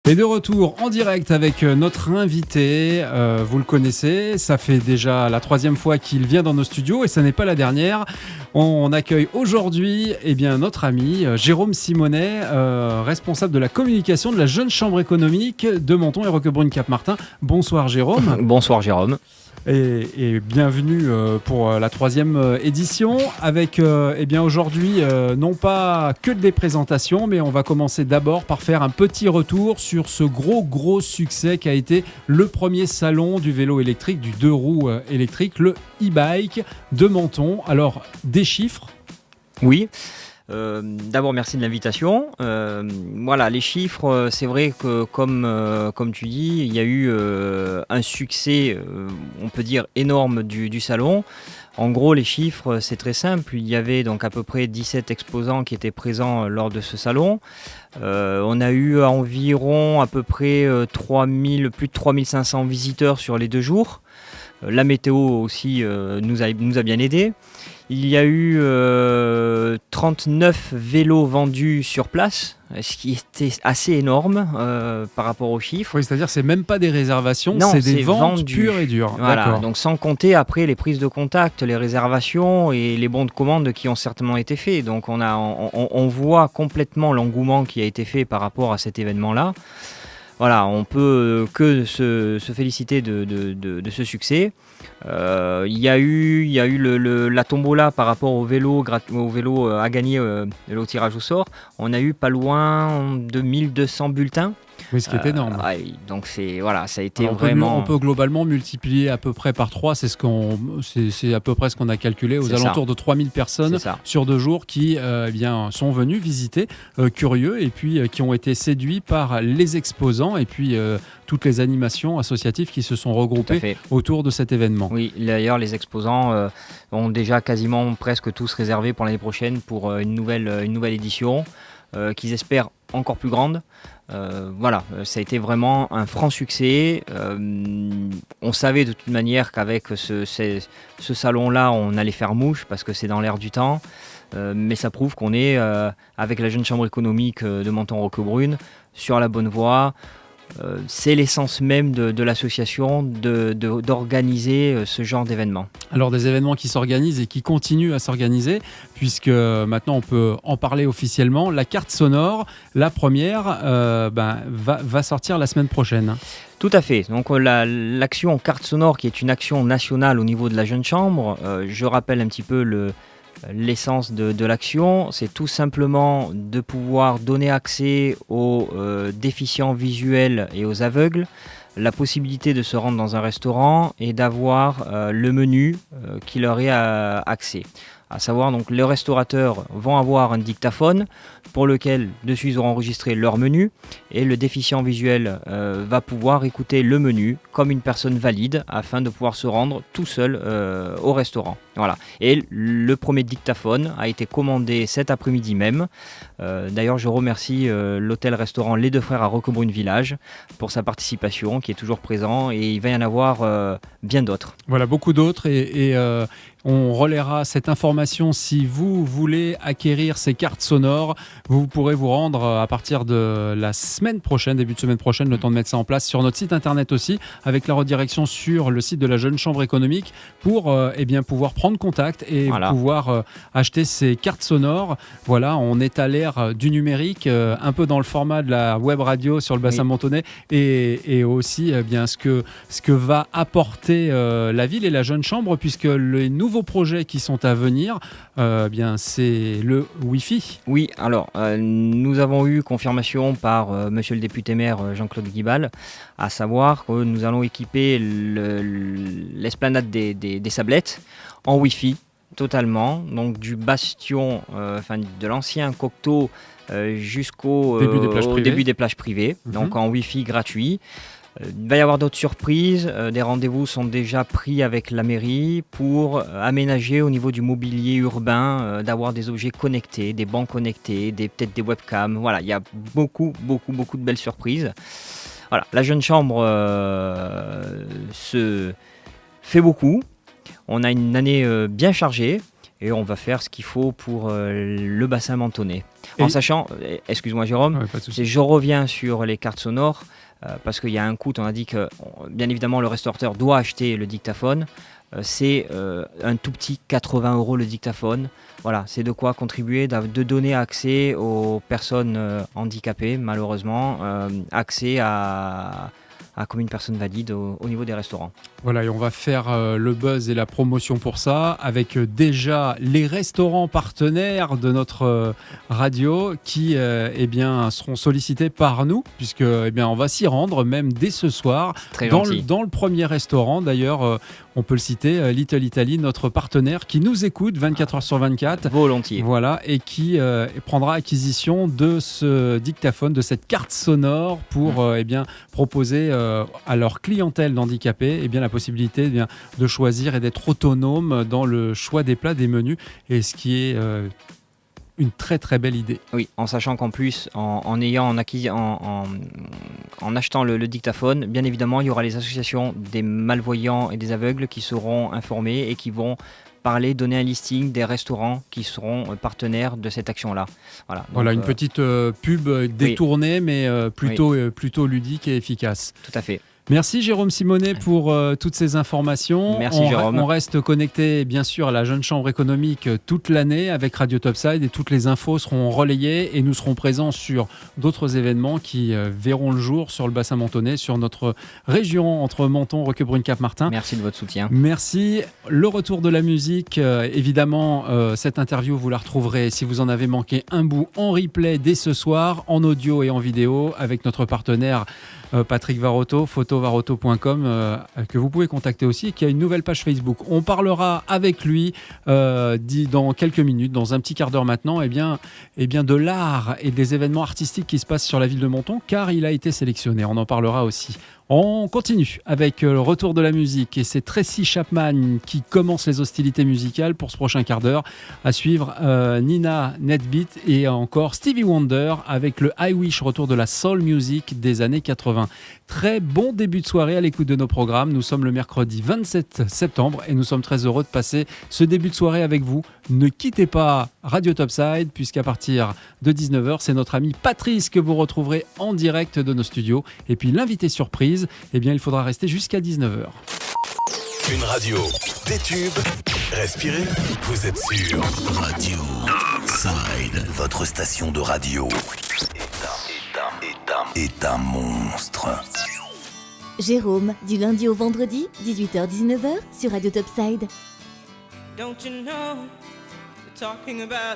Et de retour en direct avec notre invité, vous le connaissez, ça fait déjà la 3e fois qu'il vient dans nos studios et ça n'est pas la dernière. On accueille aujourd'hui notre ami Jérôme Simonet, responsable de la communication de la Jeune Chambre économique de Menton et Roquebrune-Cap-Martin. Bonsoir Jérôme. Bonsoir Jérôme. Et bienvenue pour la 3e édition avec aujourd'hui non pas que des présentations, mais on va commencer d'abord par faire un petit retour sur ce gros succès qu'a été le premier salon du vélo électrique, du 2 roues électrique, le e-bike de Menton. Alors des chiffres? Oui. D'abord, merci de l'invitation. Voilà, les chiffres, c'est vrai que comme tu dis, il y a eu un succès, on peut dire, énorme du salon. En gros, les chiffres, c'est très simple. Il y avait donc à peu près 17 exposants qui étaient présents lors de ce salon. On a eu environ à peu près plus de 3500 visiteurs sur les 2 jours. La météo aussi nous a bien aidés. Il y a eu 39 vélos vendus sur place, ce qui était assez énorme par rapport aux chiffres. Oui, c'est-à-dire c'est même pas des réservations, non, c'est des ventes pures et dures. Voilà, d'accord. donc sans compter après les prises de contact, les réservations et les bons de commande qui ont certainement été faits. Donc on voit complètement l'engouement qui a été fait par rapport à cet événement-là. Voilà, on peut que se féliciter de ce succès. Il y a eu la tombola par rapport au vélo à gagner, le tirage au sort. On a eu pas loin de 1200 bulletins. Oui, ce qui est énorme. Donc ça a été alors vraiment... On peut globalement multiplier à peu près par 3, c'est à peu près ce qu'on a calculé, aux alentours de 3000 personnes sur 2 jours qui sont venus visiter, curieux, et puis qui ont été séduits par les exposants et puis toutes les animations associatives qui se sont regroupées autour de cet événement. Oui, d'ailleurs les exposants ont déjà quasiment presque tous réservé pour l'année prochaine pour une nouvelle édition qu'ils espèrent encore plus grande. Voilà, ça a été vraiment un franc succès. On savait de toute manière qu'avec ce salon-là, on allait faire mouche parce que c'est dans l'air du temps. Mais ça prouve qu'on est, avec la Jeune Chambre économique de Menton-Roquebrune, sur la bonne voie. C'est l'essence même de l'association d'organiser ce genre d'événements. Alors des événements qui s'organisent et qui continuent à s'organiser, puisque maintenant on peut en parler officiellement. La carte sonore, la première, va sortir la semaine prochaine. Tout à fait. Donc l'action carte sonore, qui est une action nationale au niveau de la Jeune Chambre, je rappelle un petit peu l'essence de l'action, c'est tout simplement de pouvoir donner accès aux déficients visuels et aux aveugles, la possibilité de se rendre dans un restaurant et d'avoir le menu qui leur est accès. À savoir, donc, les restaurateurs vont avoir un dictaphone pour lequel dessus ils auront enregistré leur menu, et le déficient visuel va pouvoir écouter le menu comme une personne valide afin de pouvoir se rendre tout seul au restaurant. Voilà. Et le premier dictaphone a été commandé cet après-midi même. D'ailleurs, je remercie l'hôtel-restaurant Les Deux Frères à Roquebrune Village pour sa participation, qui est toujours présent, et il va y en avoir bien d'autres. Voilà, beaucoup d'autres, et on relaiera cette information si vous voulez acquérir ces cartes sonores. Vous pourrez vous rendre à partir de la semaine prochaine, début de semaine prochaine, le temps de mettre ça en place sur notre site internet aussi, avec la redirection sur le site de la Jeune Chambre économique pour pouvoir prendre contact et pouvoir acheter ces cartes sonores. Voilà, on est à l'ère du numérique, un peu dans le format de la web radio sur le bassin mentonais, et aussi ce que va apporter la ville et la Jeune Chambre, puisque les nouveaux projets qui sont à venir, c'est le Wi-Fi. Oui, alors nous avons eu confirmation par monsieur le député maire Jean-Claude Guibal, à savoir que nous allons équiper l'esplanade des Sablettes en Wi-Fi totalement, donc du bastion, de l'ancien Cocteau jusqu'au début des plages privées, donc en Wi-Fi gratuit. Il va y avoir d'autres surprises. Des rendez-vous sont déjà pris avec la mairie pour aménager au niveau du mobilier urbain, d'avoir des objets connectés, des bancs connectés, peut-être des webcams. Voilà, il y a beaucoup de belles surprises. Voilà, la Jeune Chambre se fait beaucoup. On a une année bien chargée. et on va faire ce qu'il faut pour le bassin mentonais. Et- En sachant, excuse-moi Jérôme, Ouais, pas de souci. je reviens sur les cartes sonores parce qu'il y a un coût. On a dit que bien évidemment le restaurateur doit acheter le dictaphone. C'est un tout petit 80 € le dictaphone. Voilà, c'est de quoi contribuer, de donner accès aux personnes handicapées, malheureusement, accès comme une personne valide au niveau des restaurants. Voilà, et on va faire le buzz et la promotion pour ça avec déjà les restaurants partenaires de notre radio qui seront sollicités par nous puisque on va s'y rendre même dès ce soir Très dans gentil. le premier restaurant. D'ailleurs, on peut le citer, Little Italy, notre partenaire qui nous écoute 24 heures sur 24. Volontiers. Voilà, et qui prendra acquisition de ce dictaphone, de cette carte sonore pour proposer à leur clientèle d'handicapés la possibilité de choisir et d'être autonome dans le choix des plats, des menus, et ce qui est une très très belle idée. Oui, en sachant qu'en plus, en achetant le dictaphone, bien évidemment, il y aura les associations des malvoyants et des aveugles qui seront informées et qui vont donner un listing des restaurants qui seront partenaires de cette action-là. Voilà, donc, Voilà, une petite pub détournée, mais plutôt ludique et efficace. Tout à fait. Merci Jérôme Simonet pour toutes ces informations. Merci Jérôme. On reste connecté bien sûr à la Jeune Chambre économique toute l'année avec Radio Topside et toutes les infos seront relayées et nous serons présents sur d'autres événements qui verront le jour sur le bassin mentonais, sur notre région entre Menton, Roquebrune, Cap-Martin. Merci de votre soutien. Merci. Le retour de la musique, évidemment, cette interview, vous la retrouverez si vous en avez manqué un bout en replay dès ce soir, en audio et en vidéo, avec notre partenaire Patrick Varotto, photovarotto.com, que vous pouvez contacter aussi, et qui a une nouvelle page Facebook. On parlera avec lui dans quelques minutes, dans un petit quart d'heure maintenant, de l'art et des événements artistiques qui se passent sur la ville de Menton, car il a été sélectionné. On en parlera aussi. On continue avec le retour de la musique et c'est Tracy Chapman qui commence les hostilités musicales pour ce prochain quart d'heure. À suivre Nina Netbeat et encore Stevie Wonder avec le I Wish, retour de la soul music des années 80. Très bon début de soirée à l'écoute de nos programmes. Nous sommes le mercredi 27 septembre et nous sommes très heureux de passer ce début de soirée avec vous. Ne quittez pas Radio Topside puisqu'à partir de 19h, c'est notre ami Patrice que vous retrouverez en direct de nos studios. Et puis l'invité surprise, il faudra rester jusqu'à 19h. Une radio, des tubes, respirez, vous êtes sur Radio Topside. Votre station de radio est un monstre. Jérôme, du lundi au vendredi, 18h-19h sur Radio Topside. Don't you know, we're talking about